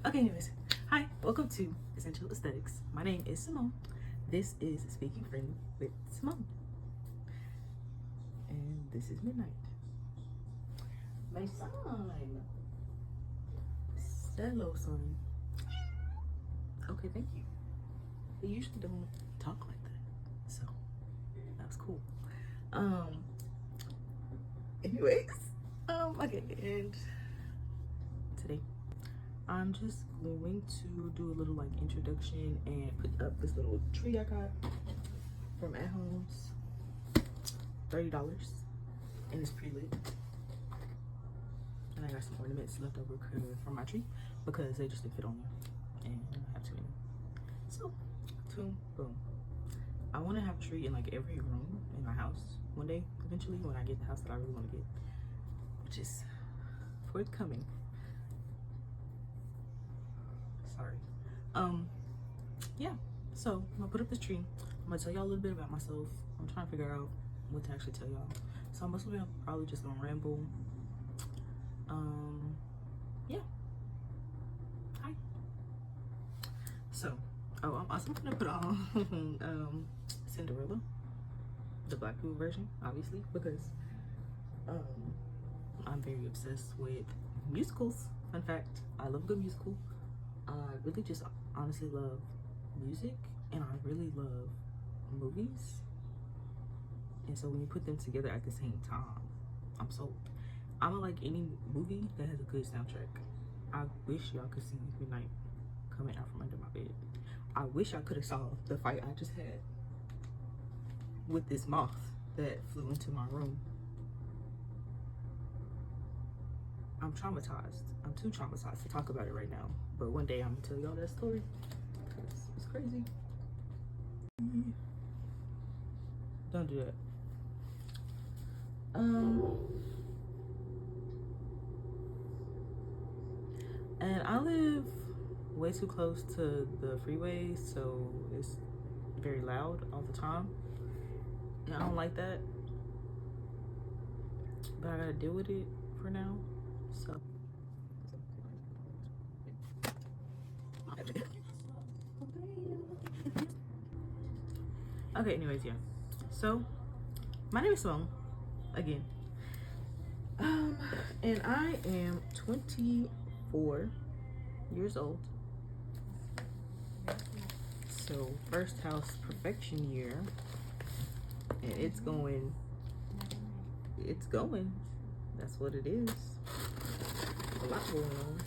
Okay, anyways. Hi, welcome to Essential Aesthetics. My name is Simone. This is Speaking Freely with Simone. And this is Midnight. My son. Hello, son. Okay, thank you. They usually don't talk like that. So, that was cool. Anyways. Okay, and today I'm just going to do a little like introduction and put up this little tree I got from At Home's. $30, and it's pre-lit. And I got some ornaments left over from my tree because they just didn't fit on there, and I have too many. So, boom. I want to have a tree in like every room in my house one day, eventually, when I get the house that I really want to get, which is forthcoming. Sorry. Yeah. So I'm gonna put up this tree. I'm gonna tell y'all a little bit about myself. I'm trying to figure out what to actually tell y'all. So I'm probably just gonna ramble. Yeah. Hi. So, I'm also gonna put on Cinderella, the black people version, obviously, because I'm very obsessed with musicals. Fun fact, I love a good musical. I really just honestly love music, and I really love movies. And so when you put them together at the same time, I'm sold. I don't like any movie that has a good soundtrack. I wish y'all could see Midnight coming out from under my bed. I wish I could have saw the fight I just had with this moth that flew into my room. I'm traumatized. I'm too traumatized to talk about it right now. But one day I'm gonna tell y'all that story because it's crazy. Don't do that. And I live way too close to the freeway, so it's very loud all the time. And I don't like that. But I gotta deal with it for now. So okay, anyways, yeah. So my name is Simone, again. And I am 24 years old. So first house perfection year. And it's going. That's what it is. A lot going on.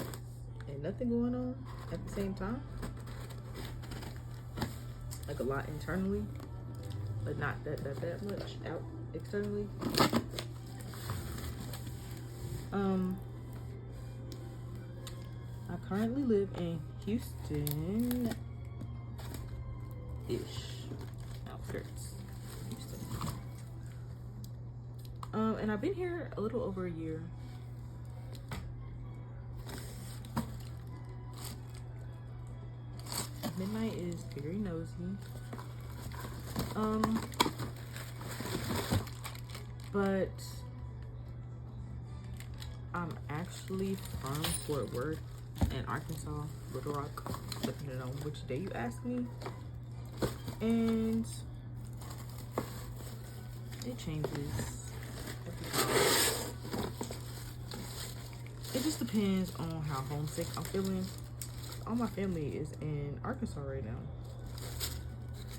And nothing going on at the same time. Like a lot internally, but not that much out externally. I currently live in Houston-ish, outskirts of Houston. And I've been here a little over a year. Midnight is very nosy. But I'm actually from Fort Worth and Arkansas, Little Rock, depending on which day you ask me. And it changes every time. It just depends on how homesick I'm feeling. All my family is in Arkansas right now.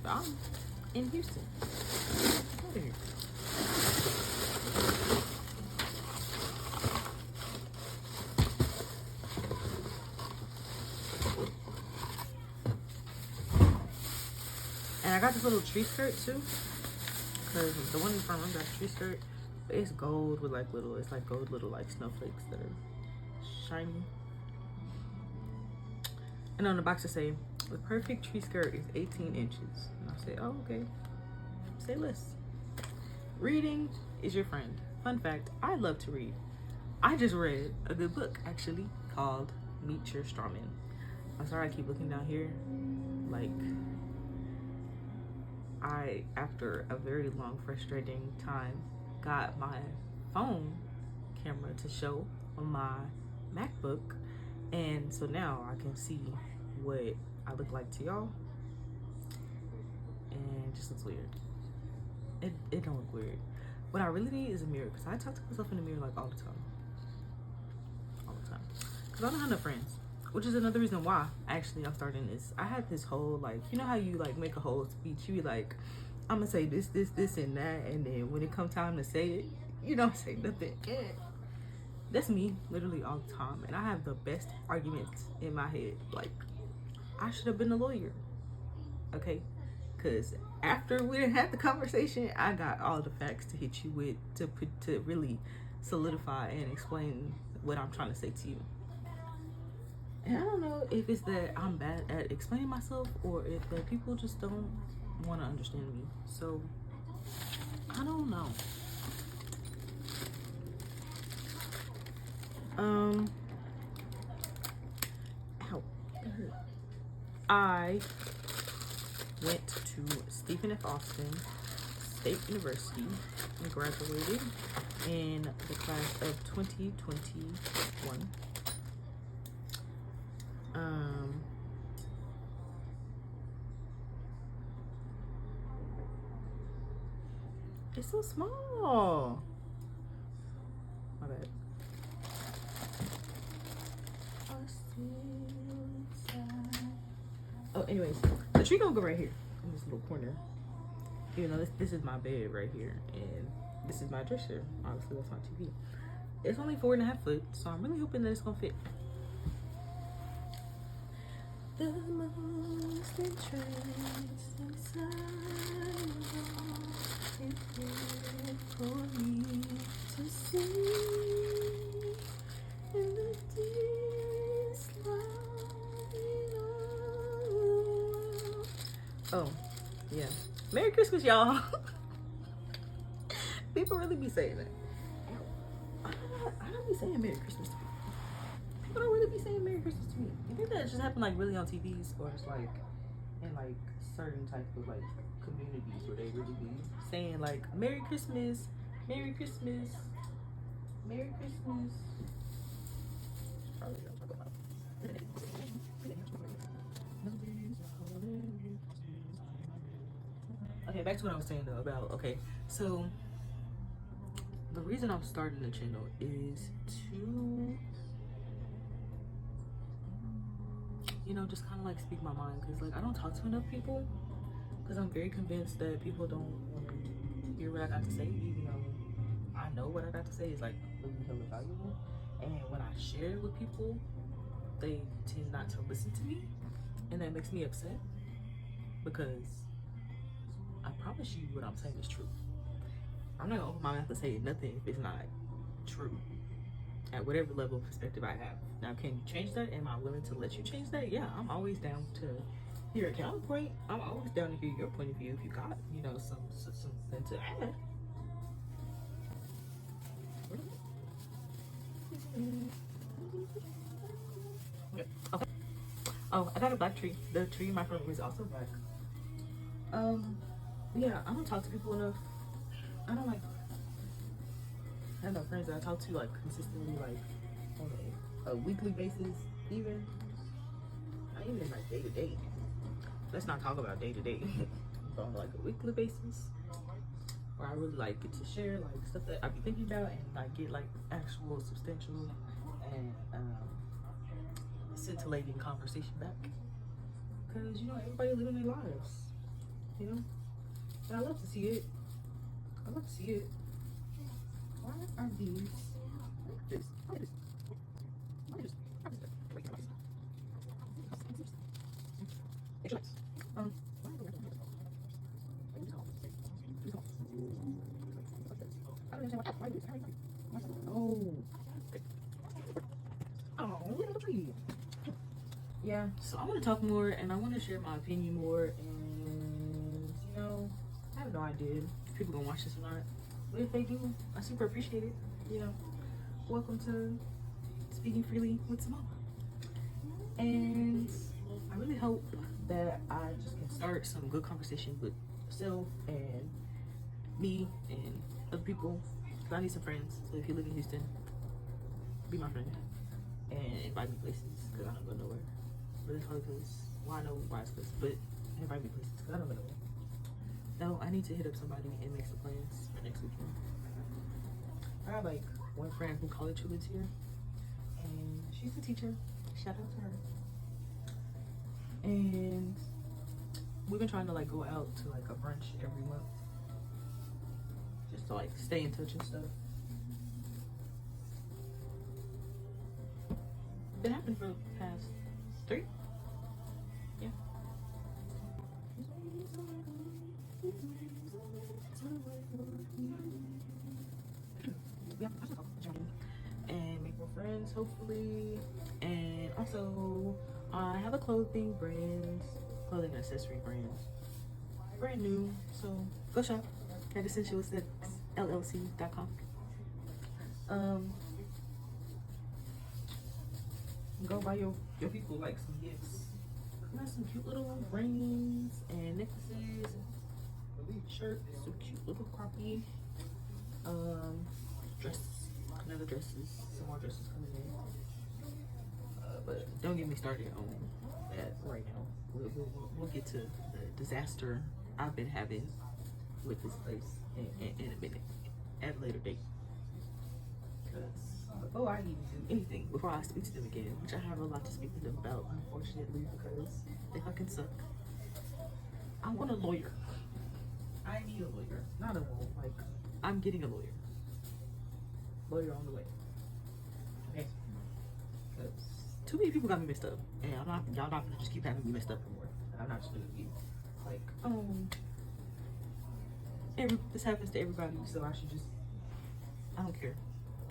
But I'm in Houston. Out of here. And I got this little tree skirt too, because the one in front room got a tree skirt, but it's gold with like it's like gold little like snowflakes that are shiny. And on the box it say, the perfect tree skirt is 18 inches. And I say, oh, okay, say less. Reading is your friend. Fun fact, I love to read. I just read a good book actually called Meet Your Strawman. I'm sorry I keep looking down here. Like, I, after a very long, frustrating time, got my phone camera to show on my MacBook, And so now I can see what I look like to y'all, and it just looks weird. It don't look weird. What I really need is a mirror, because I talk to myself in the mirror like all the time. All the time. Because I don't have no friends. Which is another reason why actually I'm starting this. I had this whole, like, you know how you like make a whole speech, you be like, I'm gonna say this, and that, and then when it comes time to say it, you don't say nothing. That's me literally all the time, and I have the best arguments in my head. Like, I should have been a lawyer, okay? Because after we didn't have the conversation, I got all the facts to hit you with to really solidify and explain what I'm trying to say to you. And I don't know if it's that I'm bad at explaining myself, or if that people just don't want to understand me. So I don't know. Ow. I went to Stephen F. Austin State University and graduated in the class of 2021. It's so small. My bad. Oh, anyways, the tree gonna go right here in this little corner. You know, this is my bed right here, and this is my dresser. Obviously, that's my TV. It's only 4.5 feet, so I'm really hoping that it's gonna fit. The most entranced inside is there for me to see in the deepest light of the world. Oh, yeah. Merry Christmas, y'all. People really be saying that. I don't be saying Merry Christmas to people. People don't really be saying Merry Christmas to me. You think that just happened like really on TVs, or just like in like certain type of like communities where they really be saying like Merry Christmas, Merry Christmas, Merry Christmas. Okay, back to what I was saying though about, okay, so the reason I'm starting the channel is to, you know, just kind of like speak my mind, because like I don't talk to enough people, because I'm very convinced that people don't want to hear what I got to say, even though I know what I got to say is like really hella valuable. And when I share it with people, they tend not to listen to me, and that makes me upset, because I promise you what I'm saying is true. I'm not gonna open my mouth to say nothing if it's not true, at whatever level of perspective I have. Now, can you change that? Am I willing to let you change that? Yeah, I'm always down to hear a counterpoint. I'm always down to hear your point of view if you got, you know, something to add. Okay. Oh, I got a black tree. The tree in my front room is also black. Yeah, I don't talk to people enough. I don't like I have no friends that I talk to like consistently, like on a weekly basis, even. Not even like day to day. Let's not talk about day to day. But on like a weekly basis, where I really like get to share like stuff that I be thinking about, and like get like actual substantial and scintillating conversation back. Because you know, everybody living their lives, you know, and I love to see it. I love to see it. Why are these like this? Yeah, so I want to talk more, and I want to share my opinion more, and you know, I have no idea if people gonna watch this or not, but if they do, I super appreciate it. You know, welcome to Speaking Freely with Simone, and I really hope that I just can start some good conversation with yourself and me and other people, because I need some friends. So if you live in Houston, be my friend. and invite me places because I don't go nowhere. But it's hard because, well, I know why it's places, but invite me places because I don't go nowhere. No, I need to hit up somebody and make some plans for next weekend. I have like one friend from college who lives here, and she's a teacher. Shout out to her. And we've been trying to like go out to like a brunch every month, just to like stay in touch and stuff. Been happening for the past 3. Yeah. And make more friends, hopefully. And also, I have a clothing and accessory brand, brand new. So go shop at essentialsexllc.com. Go buy your people like some gifts. I got some cute little rings and necklaces, shirts, some cute little croppy, dresses, another dresses, some more dresses coming in. But don't get me started on that right now. We'll get to the disaster I've been having with this place in a minute, at a later date. Before I even do anything, before I speak to them again, which I have a lot to speak to them about, unfortunately, because they fucking suck. I want a lawyer. I need a lawyer, not a lawyer. Like, I'm getting a lawyer. Lawyer on the way. Okay. Because too many people got me messed up, and y'all not gonna just keep having me messed up anymore. I'm not just gonna be like, this happens to everybody, so I should just. I don't care.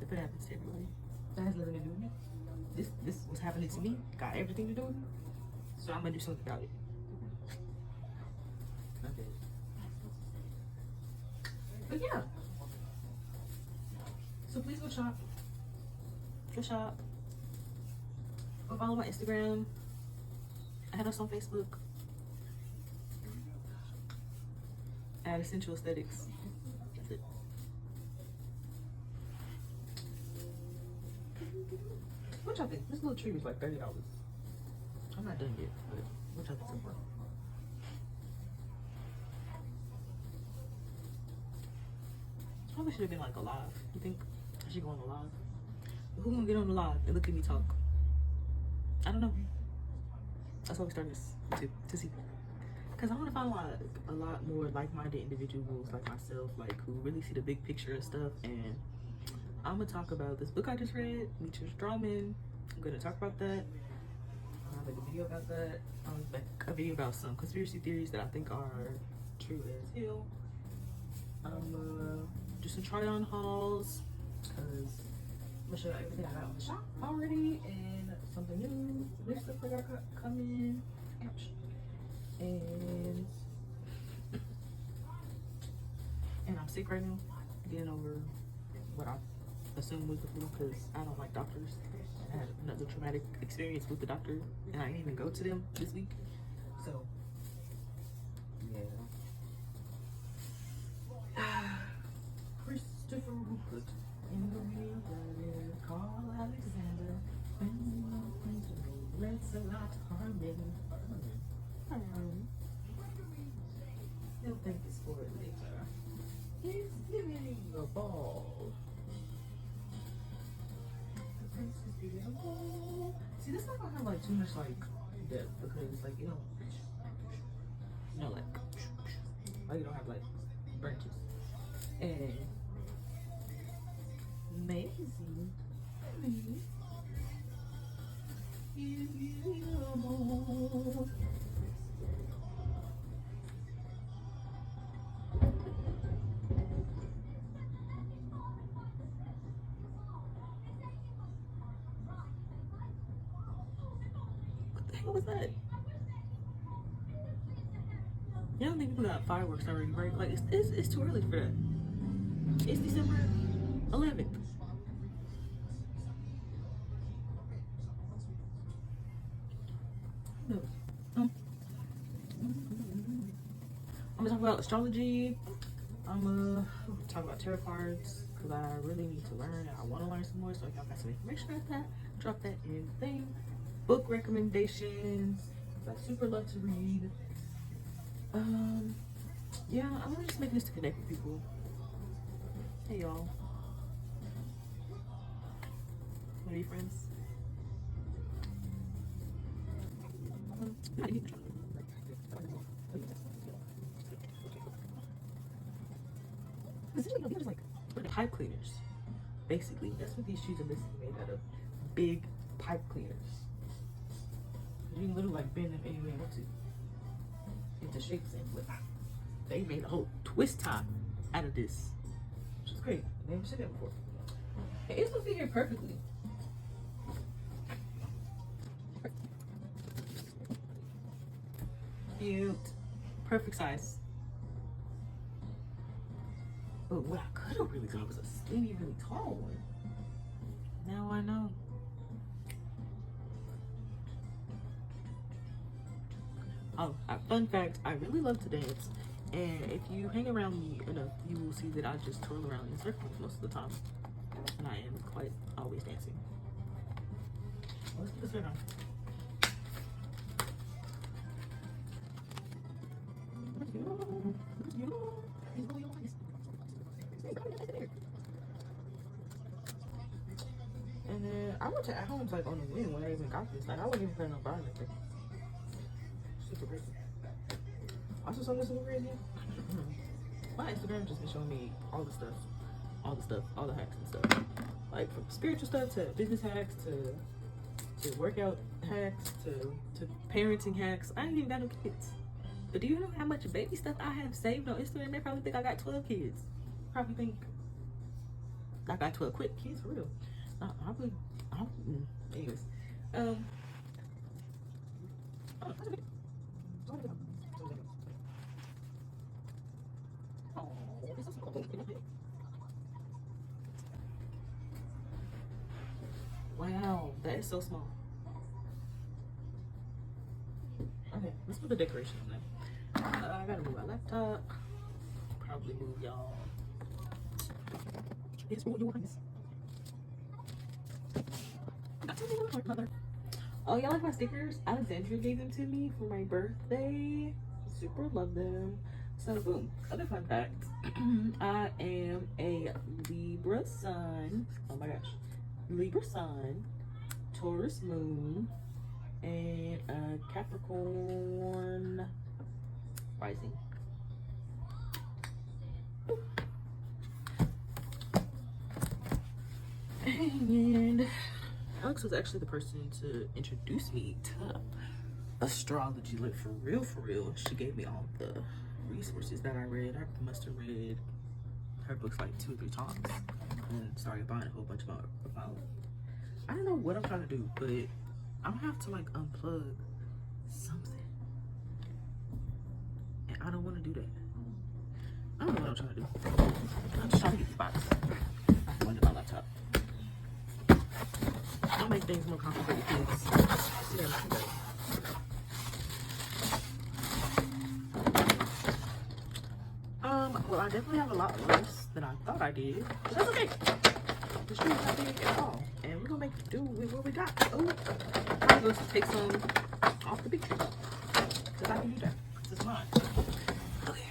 If it happens to everybody, that has nothing to do with me. This was happening to me, got everything to do with me, so I'm gonna do something about it. Okay. But yeah. So please go shop. Go shop. Go follow my Instagram. I have us on Facebook at Essential Aesthetics. That's it. What y'all think? This little tree was like $30. I'm not done yet, but what y'all think so far? Probably should have been like a live. You think I should go on the live? Who gonna get on the live and look at me talk? I don't know. That's why we started this to see. Because I want to find like a lot more like-minded individuals like myself, like who really see the big picture of stuff. And I'm gonna talk about this book I just read, Meet Your Strawman. I'm gonna talk about that. I'll make a video about that. I'll make a video about some conspiracy theories that I think are true as hell. Do some try-on hauls, because I'm gonna show you everything I got on the shop already, and something new stuff I got coming. Ouch. And I'm sick right now, getting over what I assumed was the flu, because I don't like doctors. I had another traumatic experience with the doctor, and I didn't even go to them this week. So, yeah. Christopher Rupert in the real garden, Carl Alexander, Let's a lot Harmon. He'll think it's for it later. He's giving a ball. The prince is giving a ball. See, this not gonna have like too much like depth, because like you don't like you don't have like branches. And Maisie, give you a ball. What was that? You don't think people got fireworks already, right? Like it's too early for that. It's December 11th. Who knows? I'm gonna talk about astrology, I'm gonna talk about tarot cards because I really need to learn. I want to learn some more, so if y'all got some information about that, drop that in the thing. Book recommendations, I super love to read. Yeah, I'm just making this to connect with people. Hey y'all, wanna be friends? Essentially, these are like pipe cleaners. Basically, that's what these shoes are basically made out of. Big pipe cleaners. You can literally like bend them any way you want to. Into shapes and flip. They made a whole twist top out of this. Which is great. I never seen that before. And it's gonna fit here perfectly. Cute. Perfect size. But what I could have really got was a skinny, really tall one. Now I know. Oh, fun fact, I really love to dance. And if you hang around me enough, you will see that I just twirl around in circles most of the time. And I am quite always dancing. Let's get this right on. And then I went to at home like on the whim when I even got this. Like I wasn't even planning on buying anything. Super crazy. Also, something super crazy. My Instagram just been showing me all the stuff, all the hacks and stuff. Like from spiritual stuff to business hacks to workout hacks to parenting hacks. I ain't even got no kids. But do you know how much baby stuff I have saved on Instagram? They probably think I got 12 kids. Probably think I got 12 quick kids for real. Anyways. Wow, that is so small. Okay, let's put the decoration on there. I gotta move my laptop. Probably move y'all. It's what you want. Oh, y'all like my stickers? Eccentric gave them to me for my birthday. Super love them. So boom. Other fun fact. I am a Libra sun. Oh my gosh. Libra sun, Taurus moon, and a Capricorn rising. And Alex was actually the person to introduce me to astrology, like for real. She gave me all the resources that I read. I must have read her books like 2 or 3 times and started buying a whole bunch about I don't know what I'm trying to do, but I'm gonna have to like unplug something, and I don't want to do that. I don't know what I'm trying to do. I'm just trying to get these boxes. I have to wind up my laptop. Don't make things more complicated, kids. Yeah, well, I definitely have a lot less than I thought I did, but that's okay. The street's not big at all, and we're gonna make do with what we got. Oh, I'm going to take some off the big tree, because I can do that. This is mine. Okay.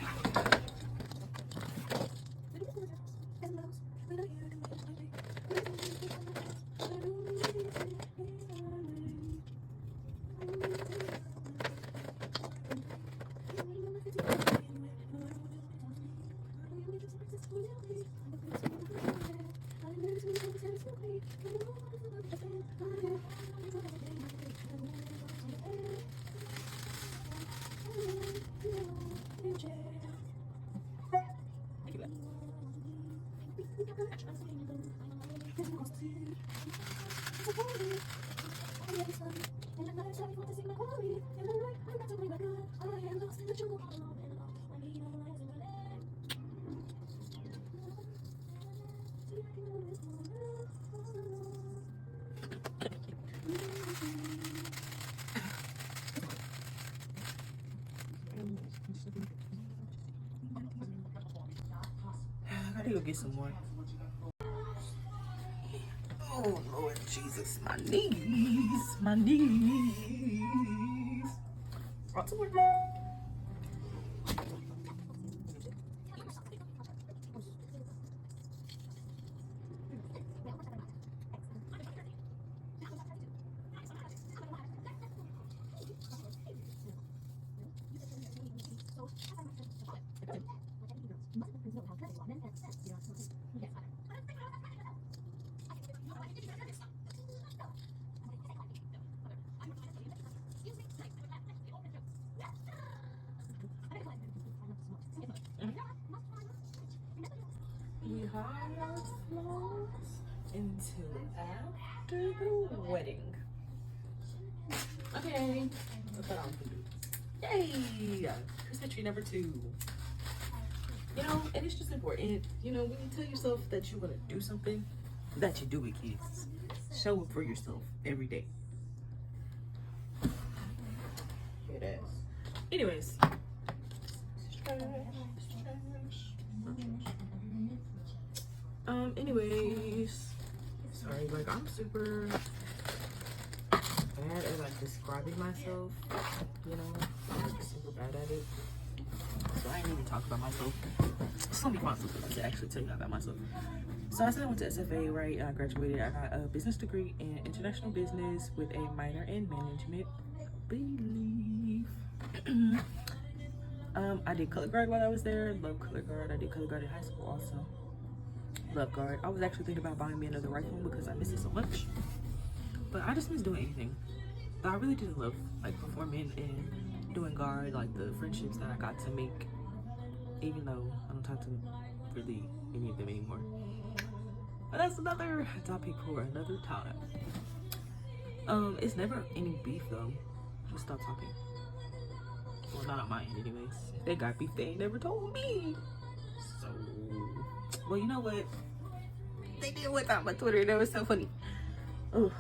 I need to go get some more. Oh Lord Jesus, my knees, my knees. Brought some more. We hide our flaws until after the wedding. Okay, let's put on for you. Yay! Christmas tree number 2. You know, and it's just important. You know, when you tell yourself that you want to do something, that you do it, kids. Show up for yourself every day. Here it is. Anyways. Anyways. Sorry, like I'm super bad at like describing myself. You know, I'm like super bad at it. So I ain't even talk about myself. It's gonna be fun to actually tell you about myself. So I said I went to SFA, right? I graduated. I got a business degree in international business with a minor in management. Believe. I did color guard while I was there. Love color guard. I did color guard in high school also. Love guard. I was actually thinking about buying me another rifle because I miss it so much. But I just miss doing anything. But I really did love like performing and doing guard, like the friendships that I got to make, even though I don't talk to really any of them anymore. But that's another topic for another time. It's never any beef though. Just stop talking. Well, not on my end anyways. If they got beef, they ain't never told me. So, well, you know what? They did one time on Twitter. That was so funny. Oh,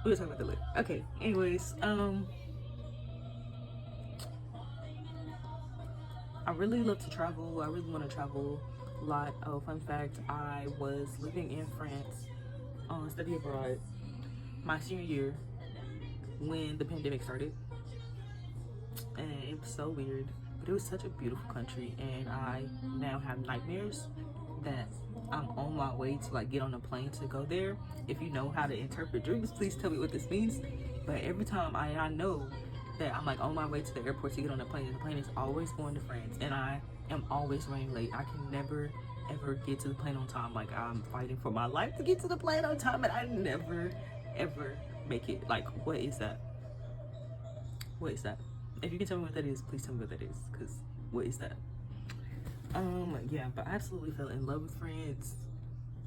we were talking about the lip. Okay, anyways, I really love to travel. I really want to travel a lot. Oh, fun fact, I was living in France on study abroad my senior year when the pandemic started. And it was so weird, but it was such a beautiful country, and I now have nightmares that I'm on my way to like get on a plane to go there. If you know how to interpret dreams, please tell me what this means. But every time I know that I'm like on my way to the airport to get on a plane, and the plane is always going to France, and I am always running late. I can never ever get to the plane on time. Like I'm fighting for my life to get to the plane on time, and I never ever make it. Like, what is that? What is that? If you can tell me what that is, please tell me what that is, because what is that? Yeah, but I absolutely fell in love with France.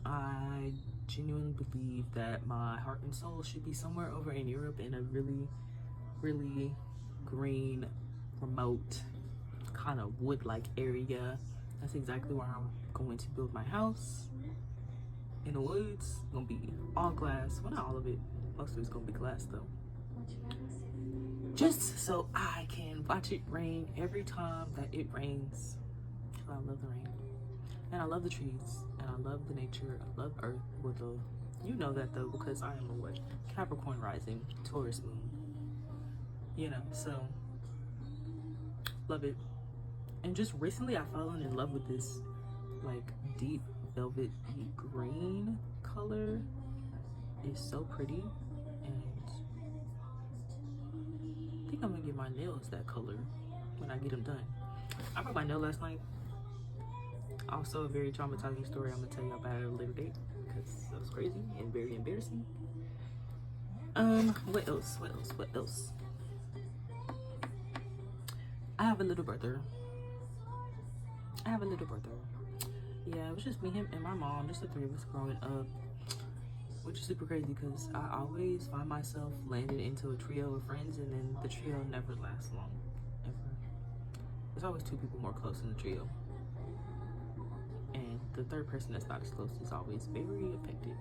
I genuinely believe that my heart and soul should be somewhere over in Europe in a really, really green, remote, kind of wood-like area. That's exactly where I'm going to build my house. In the woods, gonna be all glass. Well, not all of it. Most of it's gonna be glass though. Just so I can watch it rain every time that it rains. I love the rain. And I love the trees. And I love the nature. I love Earth with a, you know that though, because I am a what? Capricorn rising, Taurus moon. You know, so love it. And just recently I've fallen in love with this like deep velvet green color. It's so pretty. And I think I'm gonna get my nails that color when I get them done. I broke my nail last night. Also a very traumatizing story I'm gonna tell you about at a later date because that was crazy and very embarrassing. What else? I have a little brother. Yeah, it was just me, him, and my mom, just the three of us growing up, which is super crazy because I always find myself landing into a trio of friends, and then the trio never lasts long, ever. There's always two people more close in the trio, and the third person that's not as close is always very affected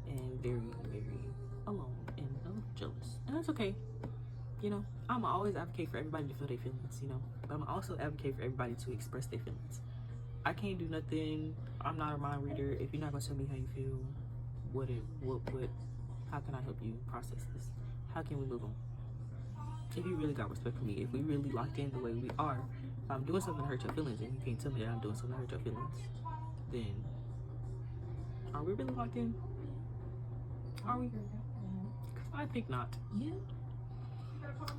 and very, very alone and a little jealous, and that's okay. You know, I'm always advocate for everybody to feel their feelings, you know, but I'm also advocate for everybody to express their feelings. I can't do nothing. I'm not a mind reader. If you're not gonna tell me how you feel, how can I help you process this? How can we move on? If you really got respect for me, if we really locked in the way we are, if I'm doing something to hurt your feelings and you can't tell me that I'm doing something to hurt your feelings, then are we really locked in? Are we? I think not.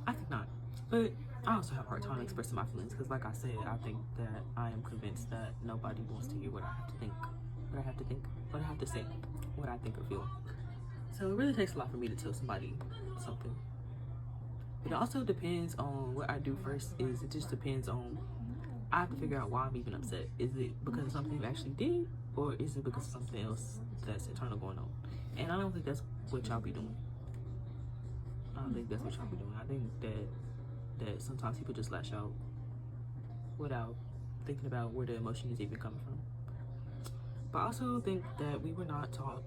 I think not. But I also have a hard time expressing my feelings because, like I said, I think that I am convinced that nobody wants to hear what I have to think, what I have to think, what I have to say, what I think or feel. So it really takes a lot for me to tell somebody something. But it also depends on what I do first. It just depends on, I have to figure out why I'm even upset. Is it because of something you actually did, or is it because of something else that's internal going on? And I don't think that's what y'all be doing. I don't think that's what y'all be doing. I think that sometimes people just lash out without thinking about where the emotion is even coming from. But I also think that we were not taught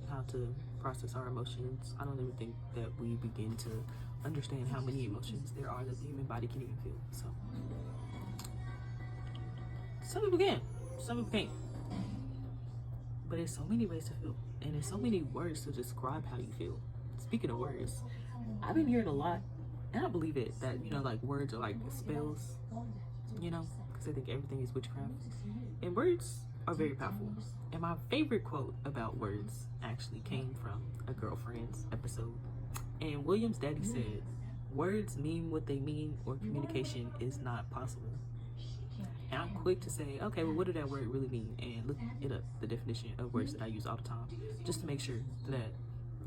how to process our emotions. I don't even think that we begin to understand how many emotions there are that the human body can even feel. So some people can, some people can't. But there's so many ways to feel, and there's so many words to describe how you feel. Speaking of words, I've been hearing a lot, and I believe it, that, you know, like words are like spells, you know, because I think everything is witchcraft. And words are very powerful. And my favorite quote about words actually came from a Girlfriends episode. And William's daddy said, words mean what they mean, or communication is not possible. And I'm quick to say, okay, well, what did that word really mean? And look it up, the definition of words that I use all the time, just to make sure that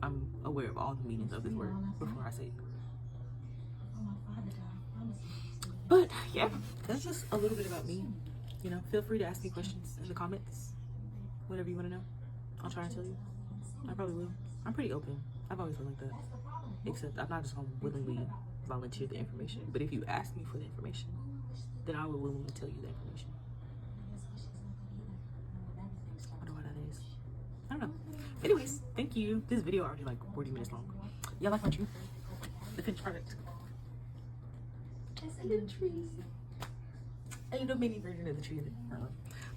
I'm aware of all the meanings of this word before I say it. But yeah, that's just a little bit about me. You know, feel free to ask me questions in the comments, whatever you want to know. I'll try and tell you. I probably will. I'm pretty open. I've always been like that. Except I'm not just gonna willingly volunteer the information. But if you ask me for the information, then I will willingly tell you the information. I don't know what that is. I don't know. Anyways, thank you. This video already like 40 minutes long. Y'all like my tree? The finished product. And the tree. And the mini version of the tree. I'm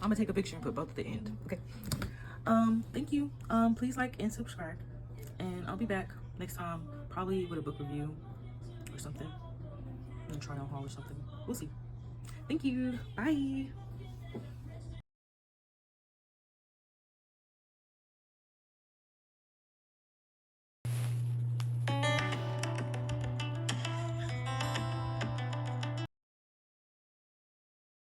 gonna take a picture and put both at the end. Okay. Thank you. Please like and subscribe. And I'll be back next time, probably with a book review or something. And try on haul or something. We'll see. Thank you. Bye.